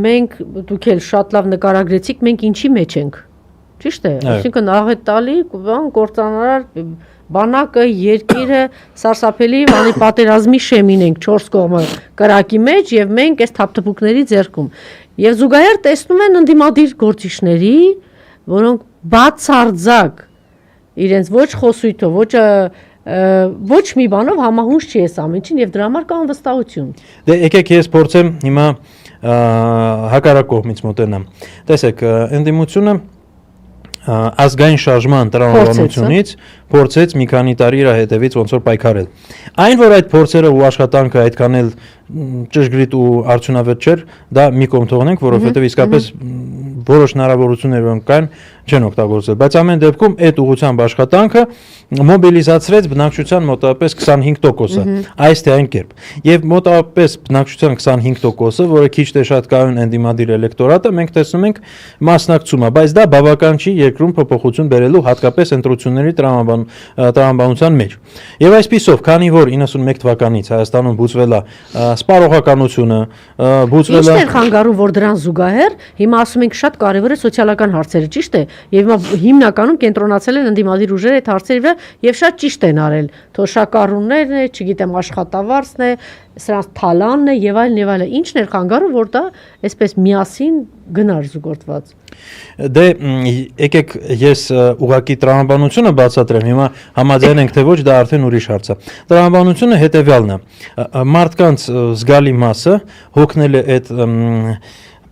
մենք դուք էլ շատ լավ նկարագրեցիք, մենք ինչի մեջ ենք։ Ճիշտ է, այսինքն աղետալի, կործանարար բանակը, երկիրը սարսափելի բանի պատերազմի շեմին ենք 4 կողմը կրակի մեջ եւ մենք այս թափթփուկների ձեռքում։ Եվ զուգահեռ տեսնում են ընդդիմադիր գործիչների, որոնք բացարձակ իրենց ոչ խոսույթով, ոչ մի բանով համահունչ չի այս ամենին եւ դրա համար կա անվստահություն։ Դե եկեք ես փորձեմ հիմա հակառակ կողմից մոտենամ։ Տեսեք, ընդդիմությունը ազգային շարժման տրամաբանությունից փորձեց մի քանի տարի իր հետևից ոնց որ պայքարել։ Այն որ այդ փորձերը ու աշխատանքը այդքան էլ ճշգրիտ ու արդյունավետ չէր, դա մի կողմ թողնենք, որովհետև իսկապես որոշ հնարավորություններ որոնք կան չեն օգտագործել, բայց ամեն դեպքում այդ ուղղությամբ աշխատանքը մոբիլիզացրեց բնակչության մոտավորապես 25%-ը, այս թե այն կերպ։ Եվ մոտավորապես բնակչության 25%-ը, որը քիչ թե շատ կայուն ընդդիմադիր էլեկտորատը, մենք տեսնում ենք մասնակցում է, բայց դա բավական չի երկրում փոփոխություն բերելու հատկապես ընտրությունների տրամաբանության մեջ։ Եվ այսպիսով, քանի որ 91 թվականից Հայաստանում բուծվել է սպառողականությունը, բուծվել է։ Ինչ էր խանգարում, որ դրան զուգահեռ հիմա ասում ենք շատ կարևոր է սոցիալական հարցերը, ճիշտ է, եւ հիմնականում կենտրոնացել են ընդդիմադիր ուժերը այդ հարցերի վրա եւ շատ ճիշտ են արել։ Թոշակառուններն է, չգիտեմ, աշխատավարձն է, սրանց թալանն է եւ այլն։ Ինչն էր խանգարում, որ դա այսպես միասին գնար զուգորդված։ Դե եկեք ես ուղղակի տրամաբանությունը բացատրեմ, հիմա համաձայն ենք թե ոչ, դա արդեն ուրիշ հարց է։ Տրամաբանությունը հետեւյալն է. մարդկանց զգալի մասը հոգնել է այդ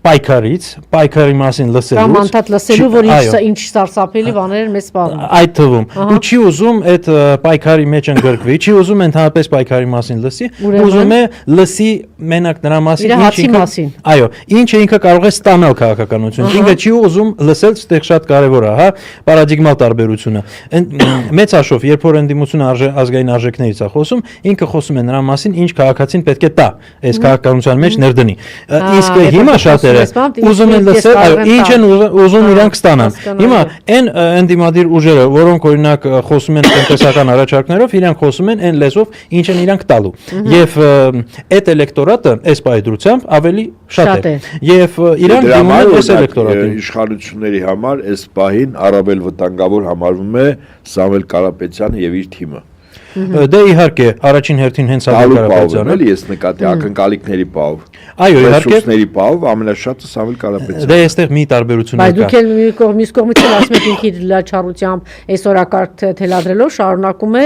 պայքարի մասին լսելուց, Տրամանդատ լսելու, որ ինչ սարսափելի բաներ են մեզ սպառնում։ Այդ թվում, ու չի ուզում այդ պայքարի մեջ ընդգրկվի, չի ուզում ընդհանրապես պայքարի մասին լսի, ուզում է լսի մենակ նրա մասին, այո, ինչը ինքը կարող է ստանալ քաղաքականություն, ինքը չի ուզում լսել, այդտեղ շատ կարևոր է, հա, պարադիգմալ տարբերությունը։ Մեծ հաշվով, երբ որ ընդդիմությունը ազգային արժեքներից է խոսում, ինքը խոսում է նրա մասին, ինչ քաղաքացին պետք է տա, այս քաղաքականության մեջ ներդնի։ Իսկ հիմա շատ ուզում են լսել, այո, ինչ են ուզում իրանք ստանան։ Հիմա այն ընդդիմադիր ուժերը, որոնք օրինակ խոսում են տնտեսական առաջարկներով, իրանք խոսում են այն լեզվով, ինչ են իրանք տալու։ Եվ այդ էլեկտորատը այս պայդրությամբ ավելի շատ է։ Եվ իրանք դիմում են այս էլեկտորատին։ Իշխանությունների համար այս պահին առավել վտանգավոր համարվում է Սամվել Կարապետյանը եւ իր թիմը։ Դե իհարկե, առաջին հերթին հենց Սամվել Կարապետյանը, էլի ես նկատի ակնկալիքների պահով։ Այո, իհարկե, ռեսուրսների պահով ամենաշատը Սամվել Կարապետյանը։ Դե այստեղ մի տարբերություն կա։ Բայց դուք էլ մյուս կողմից էլ ասում եք ինքի լաչառությամբ այս օրակարգ թելադրելով շարունակում է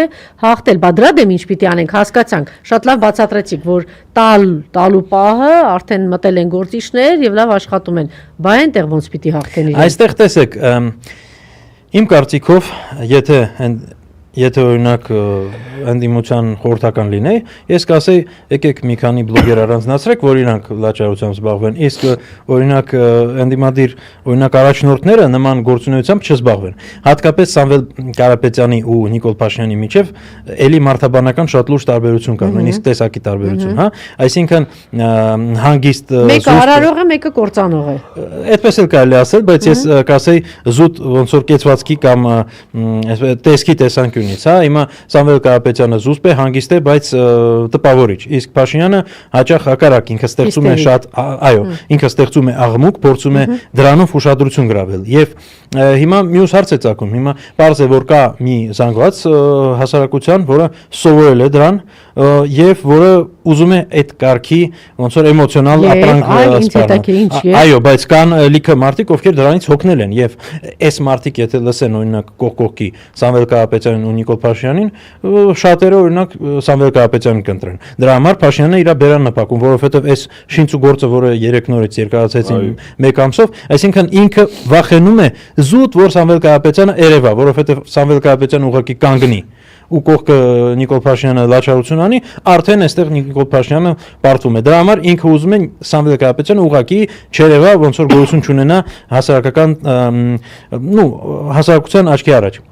հաղթել, բա դրա դեմ ինչ պիտի անենք, հասկացանք։ Շատ լավ բացատրեցիք, որ տալու պահը արդեն մտել են գործիչներ եւ լավ աշխատում են։ Բա այնտեղ ոնց պիտի հաղթեն իրենք։ Այստեղ տեսեք, իմ կարծիքով, եթե օրինակ ընդդիմության խորհրդական լինեի, ես կասեի, եկեք մի քանի բլոգեր առանձնացրեք, որ իրանք լաչարությամբ զբաղվեն, իսկ օրինակ ընդդիմադիր օրինակ առաջնորդները նման գործունեությամբ չզբաղվեն։ Հատկապես Սամվել Կարապետյանի ու Նիկոլ Փաշինյանի միջև էլի մարդաբանական շատ լուրջ տարբերություն կա, նույնիսկ տեսակի տարբերություն, հա, այսինքն հանգիստ մեկը արարող է, մեկը կործանող է։ Այդպես էլ կարելի ասել, բայց ես կասեի զուտ ոնց որ կեցվածքի կամ տեսքի տեսանկյունից, հա, հիմա Սամվել Կարապետյանը զուսպ է, հանգիստ է, բայց տպավորիչ, իսկ Փաշինյանը հաճախ հակառակ, ինքը ստեղծում է շատ, այո, ինքը ստեղծում է աղմուկ, փորձում է դրանով ուշադրություն գրավել։ Եվ հիմա մյուս հարց է ծագում, հիմա պարզ է, որ կա մի զանգված հասարակության, որը սովորել է դրան եւ որը ուզում է այդ կարգի ոնց որ էմոցիոնալ ապրանք սպառնել։ Այո, բայց կան լիքը մարդիկ, ովքեր դրանից հոգնել են եւ այս մարդիկ եթե լսեն օրինակ կողքի Սամվել Կարապետյանին ու Նիկոլ Փաշինյանին, շատերը օրինակ Սամվել Կարապետյանին կընտրեն։ Դրա համար Փաշինյանը իր բերան նպակում, որովհետեւ այս շինծու գործը, որը 3 նորից երկարացեցին 1 ամսով, այսինքն ինքը վախենում է զուտ, որ Սամվել Կարապետյանը երևա, որովհետեւ Սամվել Կարապետյանը ուղղակի կանգնի ու կողքը Նիկոլ Փաշինյանը լաչարություն անի, արդեն այստեղ Նիկոլ Փաշինյանը պարտվում է։ Դրա համար ինքը ուզում է Սամվել Կարապետյանը ուղղակի չերևա, ոնց որ գոյություն չունենա հասարակական, հասարակության աչքի առաջ։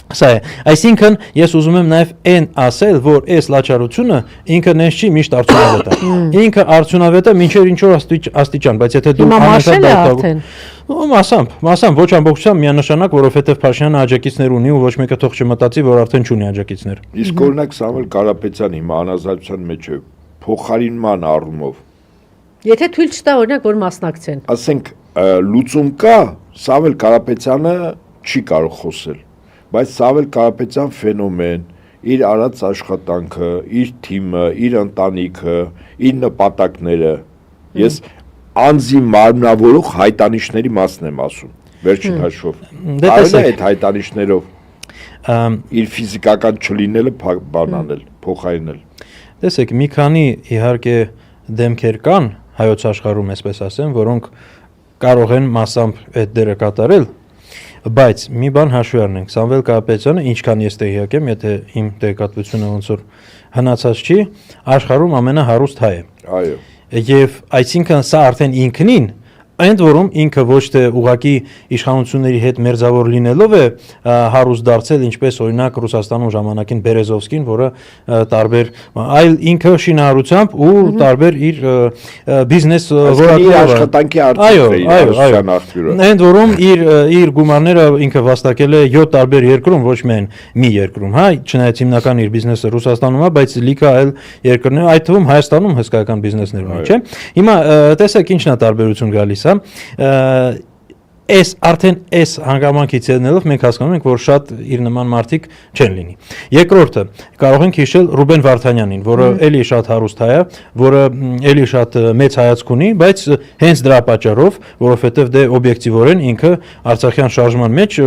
Սա է, այսինքն ես ուզում եմ նաև այն ասել, որ այս լաչարությունը ինքը նենց չի միշտ արդյունավետ է։ Ինքը արդյունավետ է մինչև ինչ որ աստիճան, բայց եթե դու մասամբ ոչ ամբողջությամբ միանշանակ, որովհետև Փաշինյանը աջակիցներ ունի ու ոչ մեկը թող չմտածի, որ արդեն չունի աջակիցներ։ Իսկ օրինակ Սամվել Կարապետյանը հիմա անազատության մեջ է փոխարինման առումով։ Եթե թույլ չտա օրինակ որ մասնակցեն։ Ասենք լուծում կա, Սամվել Կարապետյանը չի կարող խոսել, բայց Սամվել Կարապետյան ֆենոմեն, իր արած աշխատանքը, իր թիմը, իր ընտանիքը, իր նպատակները, ես անձի մարմնավորող հայտանիշների մասն եմ ասում, վերջին հաշվով։ Կարելի է այդ հայտանիշներով իր ֆիզիկական չլինելը բանանել, փոխարինել։ Տեսեք, մի քանի իհարկե դեմքեր կան հայոց աշխարհում, այսպես ասեմ, որոնք կարող են մասամբ այդ դերը կատարել, բայց մի բան հաշվի առնենք, Սամվել Կարապետյանը, ինչքան ես տեղյակ եմ, եթե իմ տեղեկատվությունը ոնց որ հնացած չի, աշխարհում ամենահարուստ հայ է։ Այո։ Եվ այսինքն սա արդեն ինքնին Ընդ որում ինքը ոչ թե ուղակի իշխանությունների հետ մերձավոր լինելով է հարուստ դարձել, ինչպես օրինակ Ռուսաստանում ժամանակին Բերեզովսկին, որը տարբեր, այլ ինքը շինարարությամբ ու տարբեր իր բիզնես որակներով աշխատանքի արդյունք է։ Ընդ որում իր գումարները ինքը վաստակել է 7 տարբեր երկրում, ոչ միայն մի երկրում, հա, չնայած հիմնական իր բիզնեսը Ռուսաստանում է, բայց լիքը այլ երկրներ, այդ թվում Հայաստանում հսկայական բիզնեսներ ունի, չէ՞։ Հիմա տեսեք ինչն է տարբերություն գալիս Այս արդեն այս հանգամանքից ելնելով մենք հասկանում ենք, որ շատ իր նման մարդիկ չեն լինի։ Երկրորդը կարող ենք հիշել Ռուբեն Վարդանյանին, որը էլի շատ հարուստ հայ է, որը էլի շատ մեծ հայացք ունի, բայց հենց դրա պատճառով, որովհետև դե օբյեկտիվորեն ինքը Արցախյան շարժման մեջ,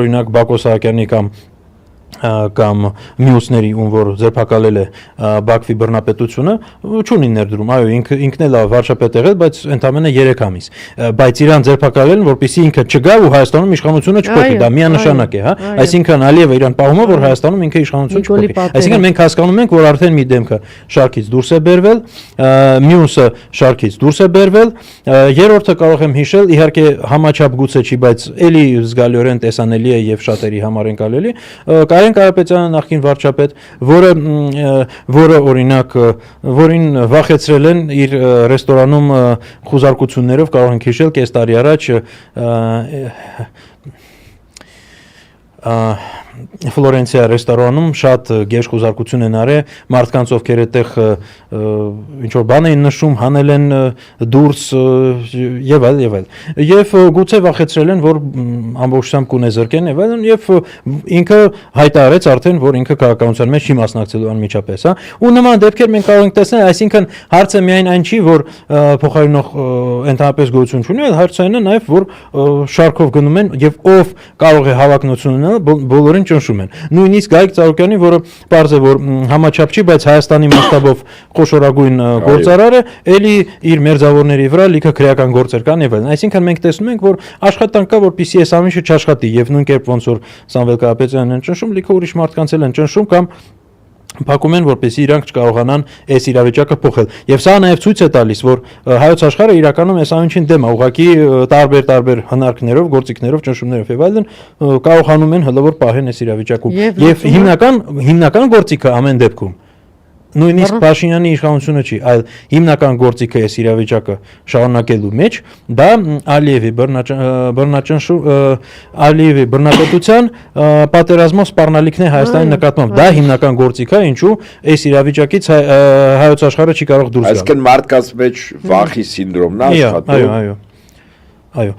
օրինակ Բակո Սահակյանի կամ մյուսների ում որ ձերբակալել է Բաքվի բռնապետությունը չունի ներդրում, այո ինքն էլ վարչապետ եղել, բայց ընդամենը 3 ամիս, բայց իրան ձերբակալել, որպեսզի ինքը չգա ու Հայաստանում իշխանությունը չփոխի, դա միանշանակ է, հա, այսինքն Ալիևը իրան պահում է, որ Հայաստանում ինքը իշխանություն չփոխի, այսինքն մենք հասկանում ենք, որ արդեն մի դեմքը շարքից դուրս է բերվել, մյուսը շարքից դուրս է բերվել, երրորդը կարող եմ հիշել, իհարկե համաչափ գուցե չի, բայց էլի զգալիորեն տեսանելի է եւ շատերի համար ընկալելի, Կարեն Կարապետյանը նախկին վարչապետ, որը օրինակ, որին վախեցրել են իր ռեստորանում խուզարկություններով, կարող ենք հիշել կես տարի առաջ Ֆլորենցիա ռեստորանում շատ գեշ խուզարկություն են արել, մարդկանց ովքեր այդտեղ ինչ որ բան էին նշում, հանել են դուրս եւ այլ եւ այլ։ Եվ գուցե վախեցրել են, որ ամբողջությամբ կունեզրկեն եւ այլն, եւ ինքը հայտարարեց արդեն, որ ինքը քաղաքականության մեջ չի մասնակցելու անմիջապես, հա։ Ու նման դեպքեր մենք կարող ենք տեսնել, այսինքն հարցը միայն այն չի, որ փոխարինող ընդհանրապես գոյություն չունի, այլ հարցը այն է նաեւ, որ շարքով գնում են եւ ով կարող է հավակնություն ունենալ, բոլորին ճնշում են։ Նույնիսկ Գայիկ Ծառուկյանի, որը պարզ է, որ համաչափ չի, բայց Հայաստանի մասշտաբով խոշորագույն գործարար է, էլի իր մերձավորների վրա լիքը քրեական գործեր կան եւ այլն։ Այսինքն մենք տեսնում ենք, որ աշխատանք կա, որպեսզի այս ամենը չաշխատի եւ նույն կերպ ոնց որ Սամվել Կարապետյանն են ճնշում, լիքը ուրիշ մարդկանց էլ են ճնշում կամ փակում են, որպեսզի իրանք չկարողանան այս իրավիճակը փոխել։ Եվ սա նաև ցույց է տալիս, որ հայոց աշխարհը իրականում այս ամենին դեմ է, ուղղակի տարբեր հնարքներով, գործիքներով, ճնշումներով եւ այլն կարողանում են հլը որ պահեն այս իրավիճակում։ Եվ հիմնական գործիքը ամեն դեպքում նույնիսկ Փաշինյանի իշխանությունը չի, այլ հիմնական գործիքը այս իրավիճակը շարունակելու մեջ դա Ալիևի բռնապետության պատերազմով սպառնալիքն է Հայաստանի նկատմամբ, դա հիմնական գործիք է, ինչու այս իրավիճակից հայոց աշխարհը չի կարող դուրս գալ։ Այսինքն մարդկանց մեջ վախի սինդրոմն է աշխատում։ Այո,